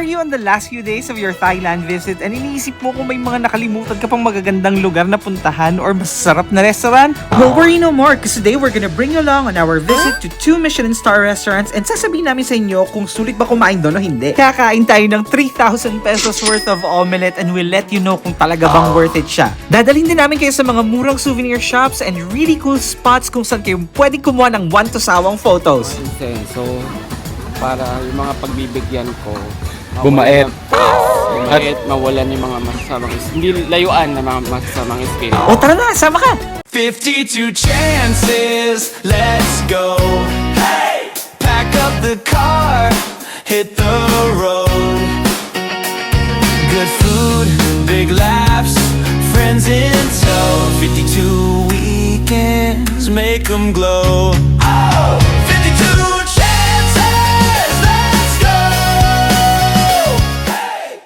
are you on the last few days of your Thailand visit and iniisip mo kung may mga nakalimutan ka pang magagandang lugar na puntahan or masarap na restaurant? Don't worry no more because today we're gonna bring you along on our visit to 2 Michelin star restaurants and sasabihin namin sa inyo kung sulit ba kumain doon o hindi. Kakain tayo ng 3,000 pesos worth of omelette and we'll let you know kung talaga bang worth it siya. Dadalhin din namin kayo sa mga murang souvenir shops and really cool spots kung saan kayo pwedeng kumuha ng one-to-sawang photos. So, para yung mga pagbibigyan ko, Bumait. mawalan yung mga masasamang hindi layuan na mga masasamang skill. O tara na, sama ka! 52 chances, let's go. Hey! Pack up the car, hit the road. Good food, big laughs, friends in tow. 52 weekends, make them glow. Oh! 52 chances, let's go.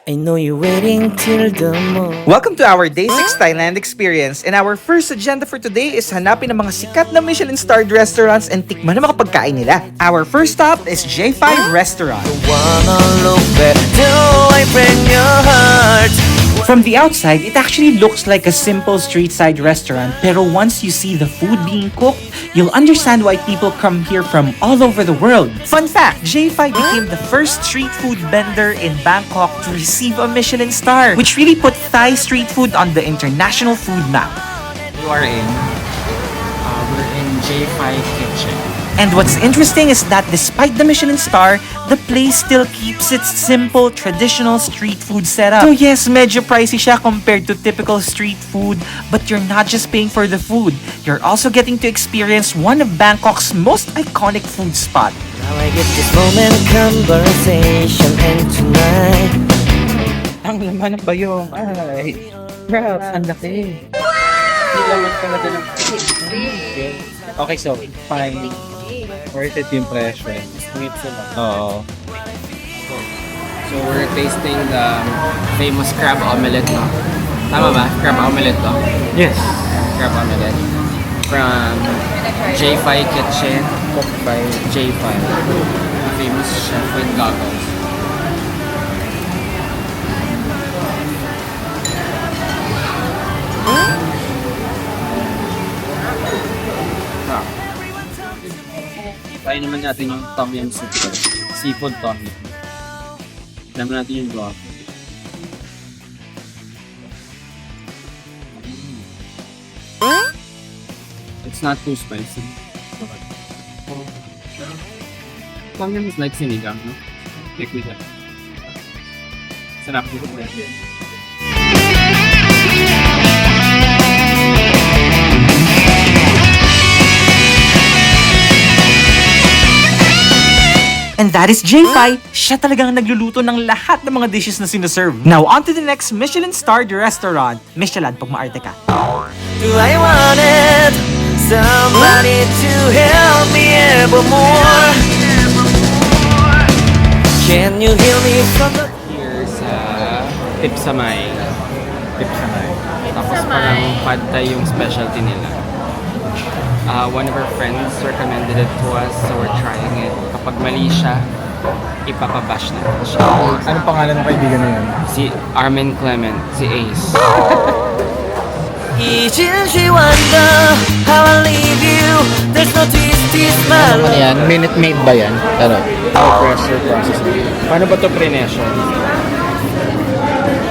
I know you're waiting till the morning. Welcome to our Day 6 Thailand experience. And our first agenda for today is hanapin ang mga sikat na Michelin-starred restaurants and tikman ang mga pagkain nila. Our first stop is J5 Restaurant. Wanna look back, do I bring your heart? From the outside, it actually looks like a simple street-side restaurant. Pero once you see the food being cooked, you'll understand why people come here from all over the world. Fun fact, J5 became the first street food vendor in Bangkok to receive a Michelin star, which really put Thai street food on the international food map. We're in J5 Kitchen. And what's interesting is that despite the Michelin star, the place still keeps its simple, traditional street food setup. So yes, medyo pricey siya compared to typical street food, but you're not just paying for the food. You're also getting to experience one of Bangkok's most iconic food spot. Now I get this moment, conversation, and tonight Ang laman ng bayong. Ay, crap, ang laki. Hindi laman talaga ng... Okay, so, fine. Worth it yung presyo. Wait sila. Oo. So, we're tasting the famous crab omelette, no? Tama ba? Crab omelette to? Yes. Crab omelette. From J5 Kitchen, cooked by J5. Famous chef with goggles. Try naman natin yung tom yum soup. Seafood tom yum. Try natin yung broth. It's not too spicy. Tom yum is like sinigang, no? Like with that. Sarap dito. And that is J5. Siya talagang nagluluto ng lahat ng mga dishes na sinaserve. Now, on to the next Michelin-starred restaurant. Michelin, pag maarte ka. do I want it? Somebody to help me evermore. Can you heal me from the... Here sa Tipsamay. Tipsamay. Tapos parang pad thai yung specialty nila. One of our friends recommended it to us, so we're trying it. Kapag mali siya, ipapabash na siya. Anong pangalan ng kaibigan na yun? Si Armin Clement, si Ace. 一直去 wonder how I leave you. There's no twist my Ano love. yan? Minute Maid ba yan? Ano? Pressure processing. Paano ba ito pre-nation?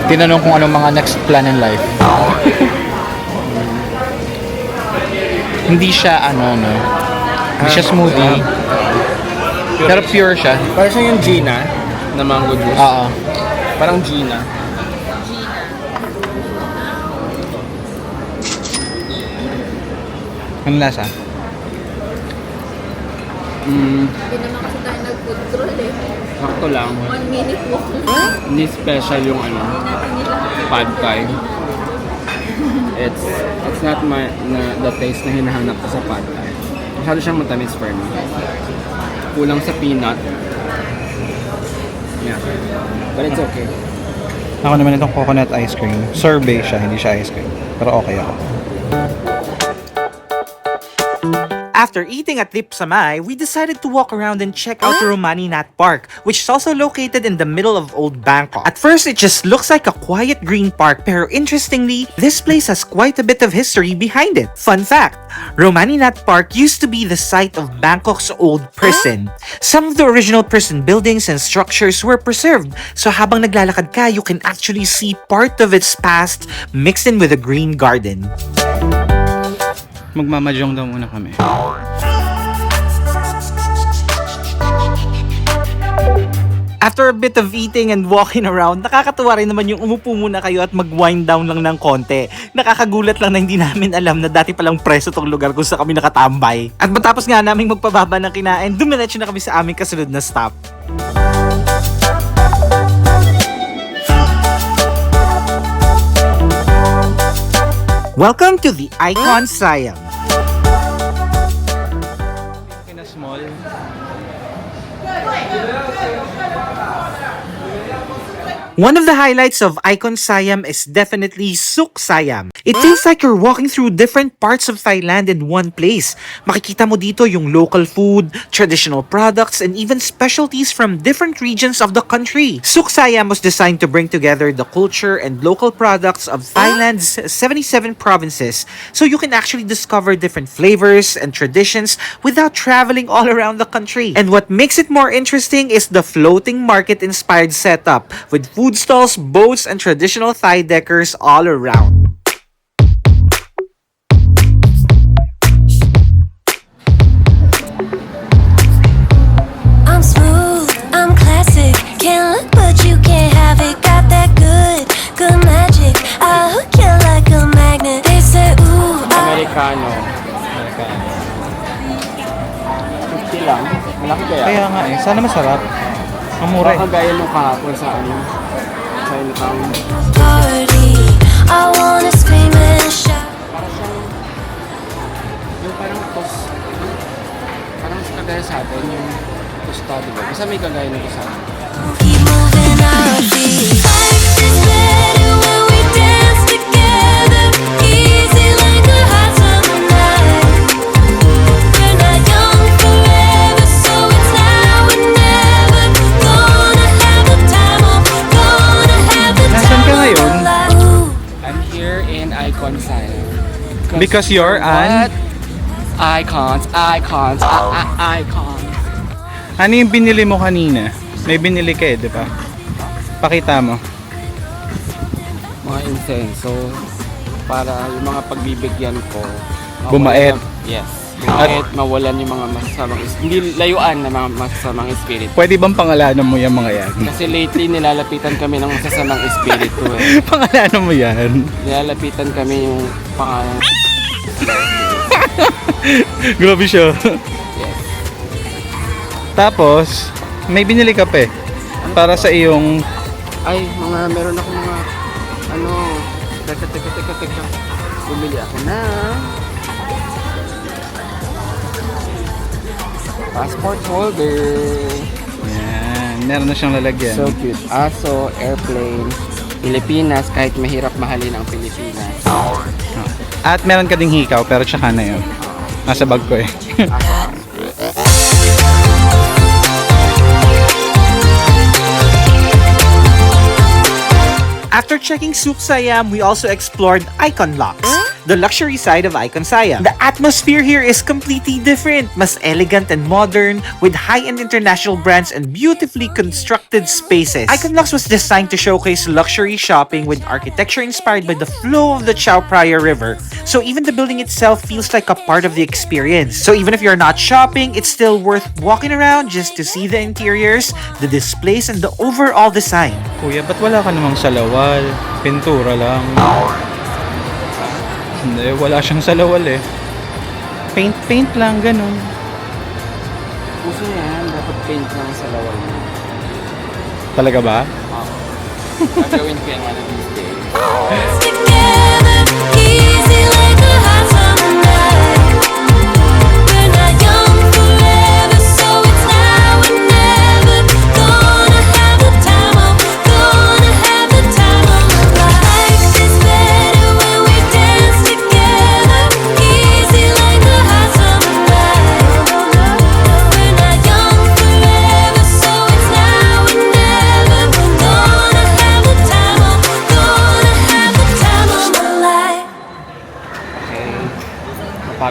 Tinanong kung anong mga next plan in life. Hindi siya ano, no? Hindi siya smoothie. Pero pure siya. Parang siya yung Gina na mango juice. Oo. Parang Gina. Ang lasa? Hindi naman kasi tayo nag-control eh. Sakto lang. 1 minute walk lang. Hindi special yung ano, Natin nila. pad thai. It's not the taste na hinahanap ko sa pad thai. Masyado siyang matamis for me. Kulang sa peanut. Yeah. But it's okay. Ako naman itong coconut ice cream. Sorbet siya, hindi siya ice cream. Pero okay ako. After eating at Lip Samay, we decided to walk around and check out the Romani Nat Park, which is also located in the middle of Old Bangkok. At first, it just looks like a quiet green park, pero interestingly, this place has quite a bit of history behind it. Fun fact, Romani Nat Park used to be the site of Bangkok's old prison. Some of the original prison buildings and structures were preserved, so habang naglalakad ka, you can actually see part of its past mixed in with a green garden. Magmamajong daw muna kami. After a bit of eating and walking around, nakakatuwa rin naman yung umupo muna kayo at mag-wind down lang ng konti. Nakakagulat lang na hindi namin alam na dati palang preso tong lugar kung saan kami nakatambay. At matapos nga namin magpababa ng kinain, dumiretso na kami sa aming kasunod na stop. Welcome to the Icon Siam. In a small. One of the highlights of Icon Siam is definitely Suk Siam. It feels like you're walking through different parts of Thailand in one place. Makikita mo dito yung local food, traditional products, and even specialties from different regions of the country. Suk Siam was designed to bring together the culture and local products of Thailand's 77 provinces, so you can actually discover different flavors and traditions without traveling all around the country. And what makes it more interesting is the floating market-inspired setup with food stalls, boats, and traditional Thai decors all around. I'm smooth, I'm classic. Can't look, but you can't have it. Got that good, good magic. I hook you like a magnet. They say, ooh, Americano. 50 lang. Malaki kaya? Kaya nga eh, sana masarap. Ang mura eh. Baka gaya nung kahapon sa Chinatown. party. I wanna scream and shout. Yung parang parang kagaya sa atin, yung tostado ba? Basta may kagaya nito sa atin. Keep moving our feet. Life is better when we dance together. Easy like a hot summer night. We're not young forever, so it's now or never. Gonna have the time of, gonna have the Nasaan ka time of ngayon? our life. Ooh. I'm here in Icon Siam. Because you're an... What? Icons. Icons. Ano yung binili mo kanina? May binili ka eh, di ba? Pakita mo. Mga insenso. Para yung mga pagbibigyan ko. Bumait. Yes. Bumait, mawalan yung mga masasamang hindi layuan na mga masasamang spirit. Pwede bang pangalanan mo yung mga yan? Kasi lately nilalapitan kami ng masasamang espiritu eh. Pangalanan mo yan? Nilalapitan kami yung pangalan. Grabe siya. Yes. Tapos, may binili ka pa eh. Para sa iyong... Ay, meron ako mga ano, teka. Bumili ako na passport holder. Yan, meron na siyang lalagyan. So cute. Aso, airplane, Pilipinas, kahit mahirap mahalin ang Pilipinas. At meron ka ding hikaw, pero tsaka na yun. Nasa bag ko eh. After checking Suk Siam, we also explored Icon Locks, the luxury side of Icon Siam. The atmosphere here is completely different, mas elegant and modern, with high-end international brands and beautifully constructed spaces. Icon Locks was designed to showcase luxury shopping with architecture inspired by the flow of the Chao Phraya River. So even the building itself feels like a part of the experience. So even if you're not shopping, it's still worth walking around just to see the interiors, the displays, and the overall design. Kuya, ba't wala ka namang salawal? Pintura lang. Hindi, wala siyang salawal eh. Paint lang, ganun. Puso yan, dapat paint lang sa lawal mo. Talaga ba? Gagawin ko yan one of these days. Together, easy like a hot summer night. We're not young forever, so it's now or never. Gonna have the time of, gonna have the time of my life. Life is better when we dance together. Easy like a hot summer night.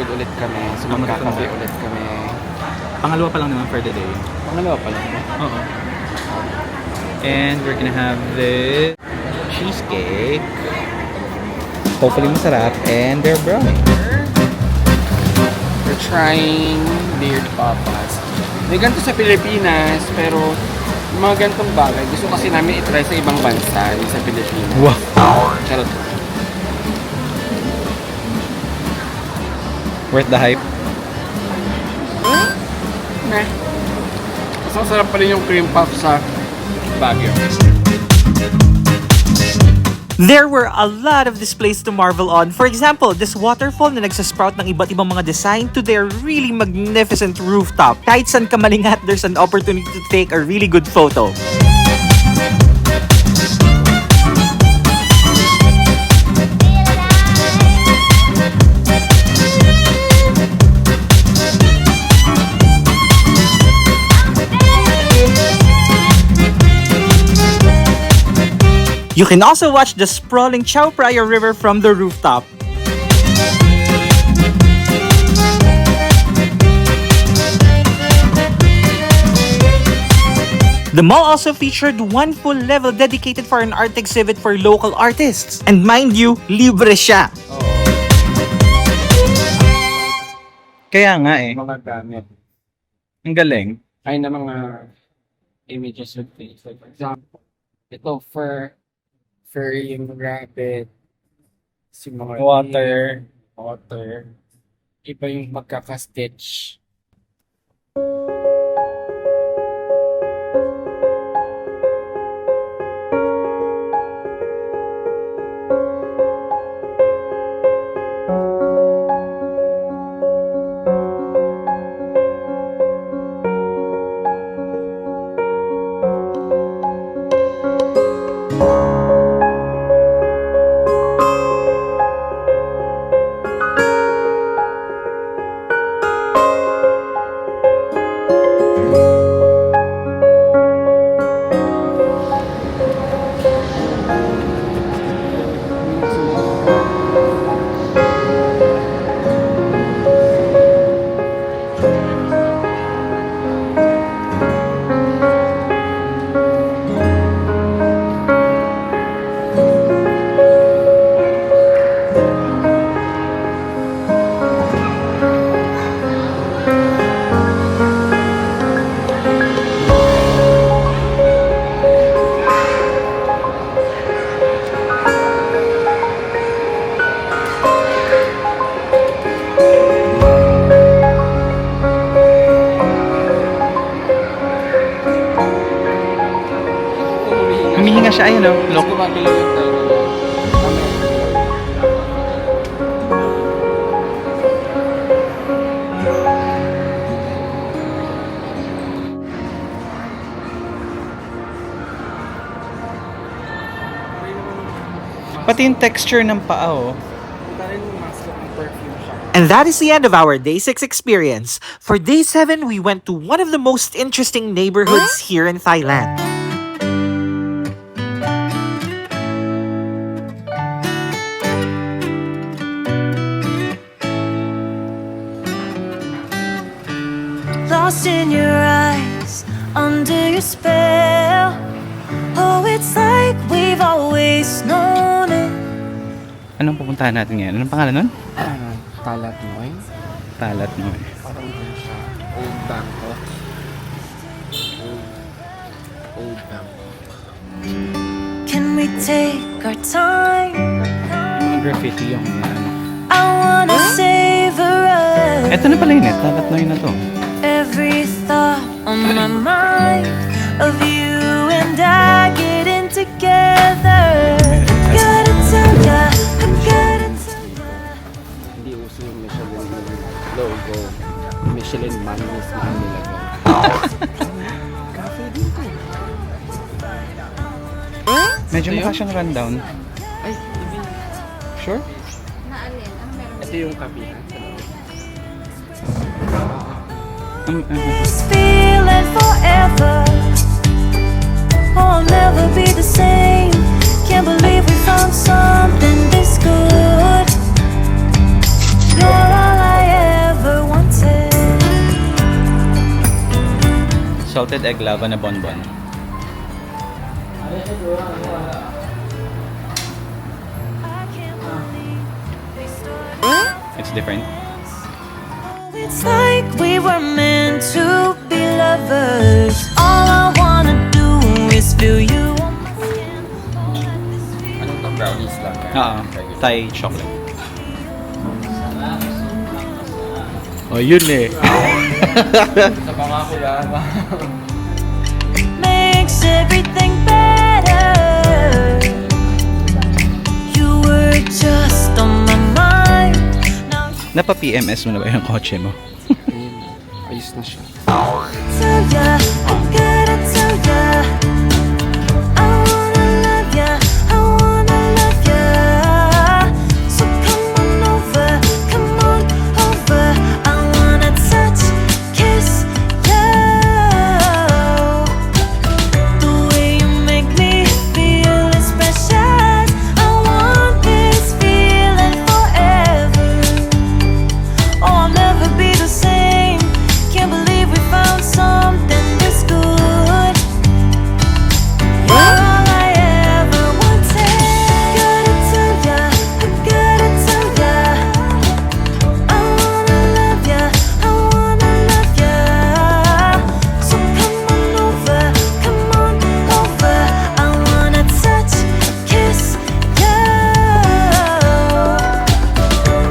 magpapagod ulit kami. So magkakape ulit kami. Pangalawa pa lang naman for the day. Pangalawa pa lang. Oo. And we're gonna have the cheesecake. Hopefully masarap. And their brownie. We're trying beard papas. May ganito sa Pilipinas, pero yung mga ganitong bagay, gusto kasi namin itry sa ibang bansa, yung sa Pilipinas. Wow. Charot. Worth the hype. Meh. Mas masarap pa rin yung cream puff sa Baguio. There were a lot of displays to marvel on. For example, this waterfall na nagsasprout ng iba't ibang mga design to their really magnificent rooftop. Kahit saan ka malingat, there's an opportunity to take a really good photo. You can also watch the sprawling Chao Phraya River from the rooftop. The mall also featured one full level dedicated for an art exhibit for local artists. And mind you, libre siya. Kaya nga eh. Mga gamit. Ang galing. Ay na mga images of things. Like, for example, ito fur yung rabbit. Si mga water. Iba yung magkaka-stitch. Humihinga siya, ayun o. Look. Gumagalaw yung tayo. Pati yung texture ng paa oh. And that is the end of our Day 6 experience. For Day 7, we went to one of the most interesting neighborhoods here in Thailand. Lost in your eyes, under your spell. Oh, it's like we've always known it. Anong pupuntahan natin ngayon? Anong pangalan nun? Talat Noy. Talat Noy. Parang ano siya. Old Bangkok. Old Bangkok. Can we take our time? Mga graffiti yung ano. I wanna savor us. Eto na pala yun eh. Talat Noy na to. Every thought on my mind of you and I getting together. Gotta tell ya, I gotta tell ya. Hindi uso yung Michelin logo. Michelin man mismo ang nilagay. Medyo mukha siyang rundown. Ay, Sure? Naalin? Ano meron? ito yung kapihan. This feeling forever. Oh, I'll never be the same. Can't believe we found something this good. You're all I Salted egg lava na bonbon. It's different. It's like we were meant to be lovers. All I wanna do is feel you on my skin. Anong to? Brownies lang. Thai chocolate. Oh, yun eh. Sa pangako yan. Makes everything better. You were just on my mind. Now Napa-PMS mo na ba yung kotse mo? Ayos na siya. tell ya, I gotta tell ya, I wanna love ya, I wanna love ya. So come on over, I wanna touch, kiss ya. The way you make me feel is precious. I want this feeling forever. Oh, I'll never be the same. Can't believe we found something this good. You're all I ever wanted. Gotta tell ya, I gotta tell ya, I wanna love ya, I wanna love ya. So come on over, I wanna touch, kiss ya.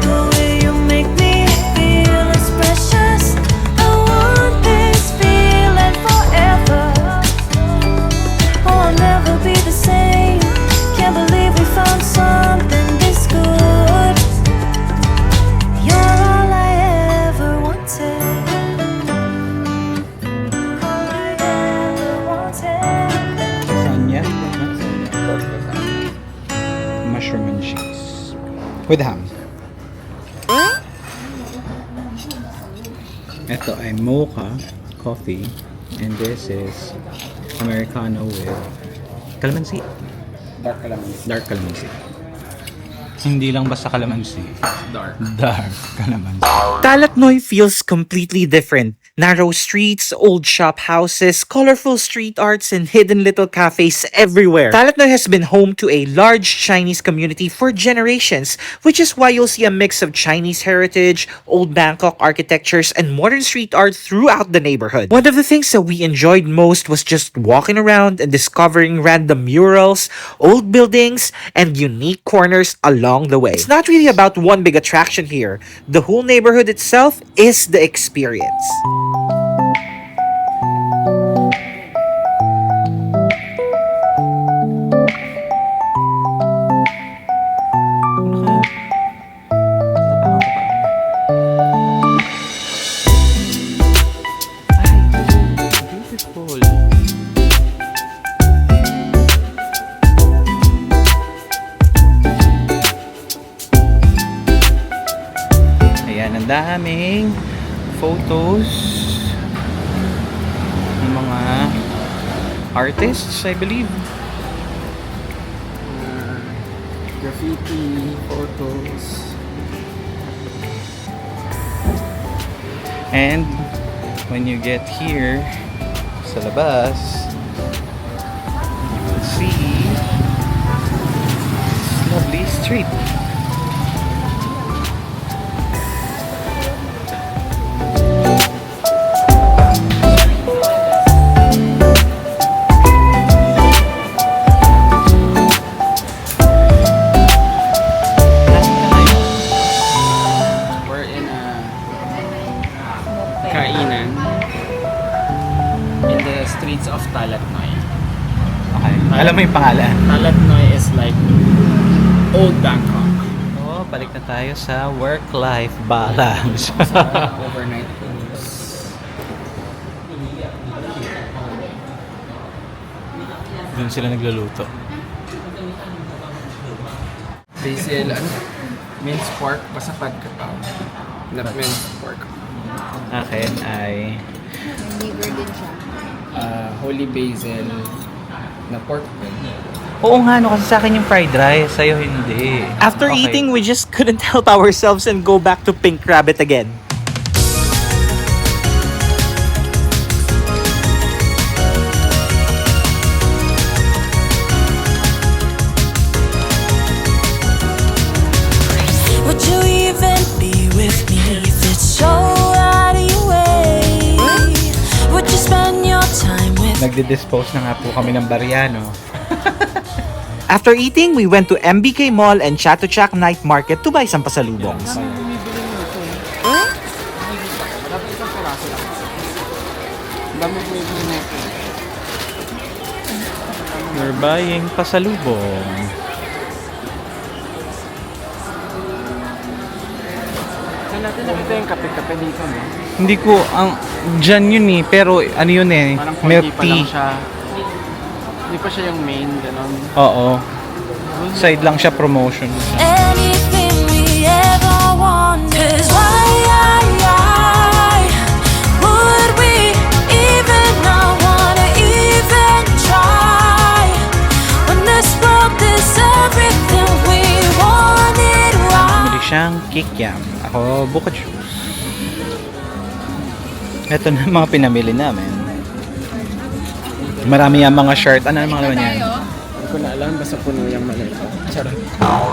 The way you make me feel is precious. I want this feeling forever. Oh, I'll never be the same. Can't believe we found something this good. You're all I ever wanted. All I ever wanted. Lasagna. Mushroom and cheese. With ham. Ito ay mocha coffee. And this is Americano with calamansi. Dark calamansi. Dark calamansi. Hindi lang basta calamansi. Dark. Dark calamansi. Talatnoy feels completely different. Narrow streets, old shop houses, colorful street arts, and hidden little cafes everywhere. Talatnoy has been home to a large Chinese community for generations, which is why you'll see a mix of Chinese heritage, old Bangkok architectures, and modern street art throughout the neighborhood. One of the things that we enjoyed most was just walking around and discovering random murals, old buildings, and unique corners along the way. It's not really about one big attraction here. The whole neighborhood itself is the experience. Beautiful. Ayan, ang daming photos ng mga artists, I believe. Graffiti, photos. And when you get here sa labas, you will see this lovely street. We're in a kainan in the streets of Talatnoy. Okay. Alam mo yung pangalan? Talatnoy is like old Bangkok. Oh, balik na tayo sa work-life balance. Overnight cruise. Doon sila nagluluto. Basil, ano? Minced pork, basta pagkataw. Not minced pork. Akin ay Liver din siya. Holy basil na pork din. oo nga, no, kasi sa akin yung fried rice, sa'yo hindi. After Okay. eating, we just couldn't help ourselves and go back to Pink Rabbit again. Nagdi-dispose na nga po kami ng barya, no? After eating, we went to MBK Mall and Chatuchak Night Market to buy some pasalubongs. We're buying pasalubong. Saan natin nakita yung kape-kape dito, no? Hindi ko, dyan yun eh, pero ano yun eh, Parang milk konti pa lang tea. siya. Hindi pa siya yung main, gano'n. Oo. Side lang siya, promotion. Anything we ever wanted. 'Cause why would we even not wanna even try? When this world is everything we wanted, right? Bumili siyang kikiam. Ako, buka juice. Ito na mga pinamili namin. Marami yung mga shirt. Ano ang mga laman yan? Hindi ko na alam, basta puno yung malito. Charot.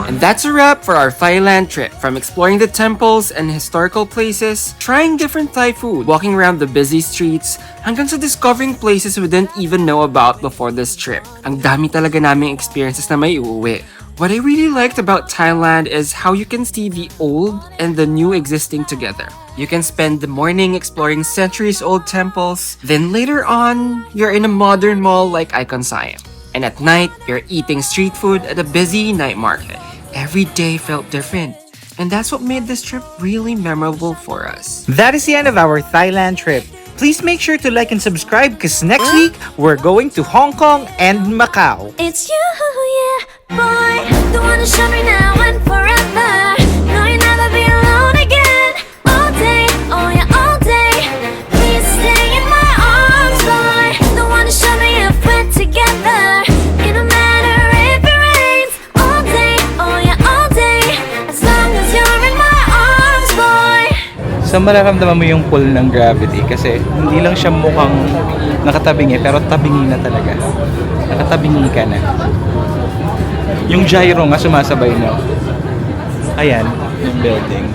And that's a wrap for our Thailand trip. From exploring the temples and historical places, trying different Thai food, walking around the busy streets, hanggang sa discovering places we didn't even know about before this trip. Ang dami talaga naming experiences na may uuwi. What I really liked about Thailand is how you can see the old and the new existing together. You can spend the morning exploring centuries-old temples, then later on, you're in a modern mall like Icon Siam. And at night, you're eating street food at a busy night market. Every day felt different. And that's what made this trip really memorable for us. That is the end of our Thailand trip. Please make sure to like and subscribe because next week, we're going to Hong Kong and Macau. It's you, yeah, boy. The one to show me now and forever. No, you'll never be alone again. All day, oh yeah, all day. Please stay in my arms, boy. The one to show me if we're together. It don't matter if it rains. All day, oh yeah, all day. As long as you're in my arms, boy. So mararamdaman mo yung pull ng gravity kasi hindi lang siya mukhang nakatabingi pero tabingi na talaga. Nakatabingi ka na. Yung gyro nga sumasabay, no? Ayan, yung building.